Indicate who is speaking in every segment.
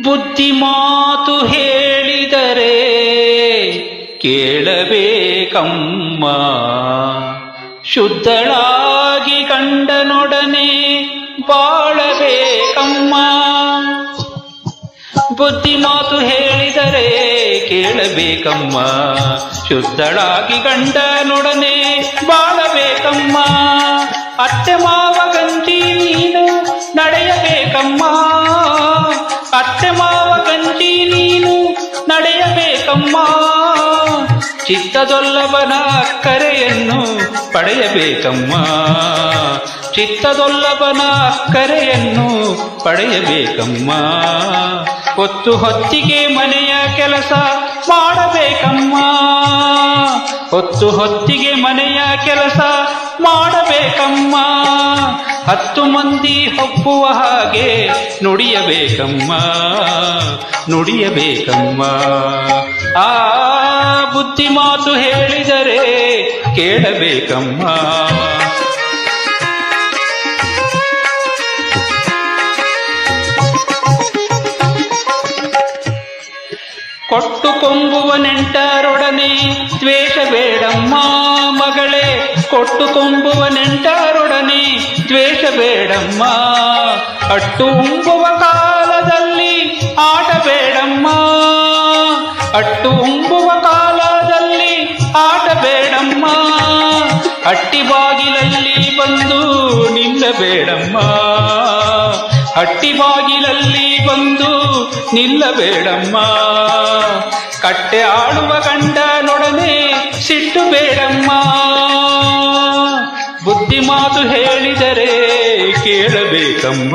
Speaker 1: ಬುದ್ಧಿ ಮಾತು ಹೇಳಿದರೆ ಕೇಳಬೇಕಮ್ಮ, ಶುದ್ಧಳಾಗಿ ಗಂಡನೊಡನೆ ಬಾಳಬೇಕಮ್ಮ. ಬುದ್ಧಿ ಮಾತು ಹೇಳಿದರೆ ಕೇಳಬೇಕಮ್ಮ, ಶುದ್ಧಳಾಗಿ ಗಂಡನೊಡನೆ ಬಾಳಬೇಕಮ್ಮ. ಅತ್ತೆ ಮಾವ ಗಂಜಿ ನೀನು ನಡೆಯಬೇಕಮ್ಮ, ಅತ್ತೆ ಮಾವ ಗಂಜಿ ನೀನು ನಡೆಯಬೇಕಮ್ಮ. ಚಿತ್ತದೊಲ್ಲಭನ ಕರೆಯನ್ನು ಪಡೆಯಬೇಕಮ್ಮ, ಚಿತ್ತದೊಲ್ಲಭನ ಕರೆಯನ್ನು ಪಡೆಯಬೇಕಮ್ಮ. ಹೊತ್ತು ಹೊತ್ತಿಗೆ ಮನೆಯ ಕೆಲಸ ಮಾಡಬೇಕಮ್ಮ, ಹೊತ್ತು ಹೊತ್ತಿಗೆ ಮನೆಯ ಕೆಲಸ ಮಾಡಬೇಕಮ್ಮ. 10 ಮಂದಿ ಒಪ್ಪುವ ಹಾಗೆ ನುಡಿಯಬೇಕಮ್ಮ, ನುಡಿಯಬೇಕಮ್ಮ. ಆ ಬುದ್ಧಿ ಮಾತು ಹೇಳಿದರೆ ಕೇಳಬೇಕಮ್ಮ. ಕೊಟ್ಟು ಕೊಂಬುವ ನೆಂಟರೊಡನೆ ದ್ವೇಷ ಬೇಡಮ್ಮ ಮಗಳೇ, ಕೊಟ್ಟು ಕೊಂಬುವ ನೆಂಟರೊಡನೆ ದ್ವೇಷ ಬೇಡಮ್ಮ. ಅಟ್ಟು ಉಂಬುವ ಕಾಲದಲ್ಲಿ ಆಡಬೇಡಮ್ಮ, ಅಟ್ಟು ಉಂಬುವ ಕಾಲದಲ್ಲಿ ಆಡಬೇಡಮ್ಮ. ಅಟ್ಟಿ ಬಾಗಿಲಲ್ಲಿ ಬಂದು ನಿಲ್ಲಬೇಡಮ್ಮ, ಅಟ್ಟಿ ಬಾಗಿಲಲ್ಲಿ ಬಂದು ನಿಲ್ಲಬೇಡಮ್ಮ. ಕಟ್ಟೆ ಆಡುವ ಗಂಡನೊಡನೆ ಸಿಟ್ಟು ಬೇಡಮ್ಮ, ಬುದ್ಧಿ ಮಾತು ಹೇಳಿದರೆ ಕೇಳಬೇಕಮ್ಮ.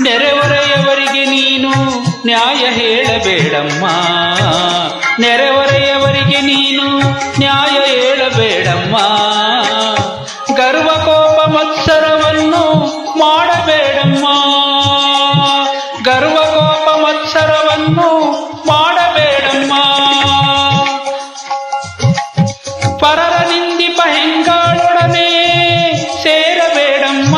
Speaker 1: ನೆರೆಹೊರೆಯವರಿಗೆ ನೀನು ನ್ಯಾಯ ಹೇಳಬೇಡಮ್ಮ, ನೆರೆಹೊರೆಯವರಿಗೆ ನೀನು ನ್ಯಾಯ ಹೇಳಬೇಡಮ್ಮ. ಗರ್ವ ಕೋಪ ಮತ್ಸರವನ್ನು ಮಾಡಬೇಡಮ್ಮ, ಗರ್ವ ಕೋಪ ಮತ್ಸರವನ್ನು ಮಾಡಬೇಡಮ್ಮ. ಪರರ ನಿಂದಿಪ ಹೆಂಗಾಳೊಡನೆ ಸೇರಬೇಡಮ್ಮ,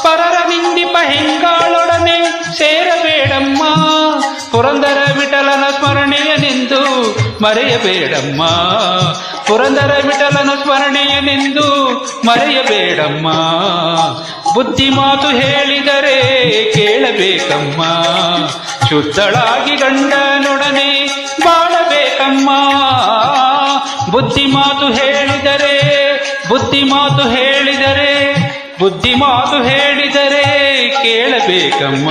Speaker 1: ಪರರ ನಿಂದಿಪ ಹೆಂಗಾಳೊಡನೆ ಸೇರಬೇಡಮ್ಮ. ಪುರಂದರ ವಿಠಲನ ಸ್ಮರಣೆಯನೆಂದು ಮರೆಯಬೇಡಮ್ಮ, ಪುರಂದರ ವಿಠಲನ ಸ್ಮರಣೆಯನೆಂದು ಮರೆಯಬೇಡಮ್ಮ. ಬುದ್ಧಿ ಮಾತು ಹೇಳಿದರೆ ಕೇಳಬೇಕಮ್ಮ, ಶುದ್ಧಳಾಗಿ ಗಂಡನೊಡನೆ ಬಾಳಬೇಕಮ್ಮ. ಬುದ್ಧಿ ಮಾತು ಹೇಳಿದರೆ, ಬುದ್ಧಿ ಮಾತು ಹೇಳಿದರೆ, ಬುದ್ಧಿ ಮಾತು ಹೇಳಿದರೆ ಕೇಳಬೇಕಮ್ಮ.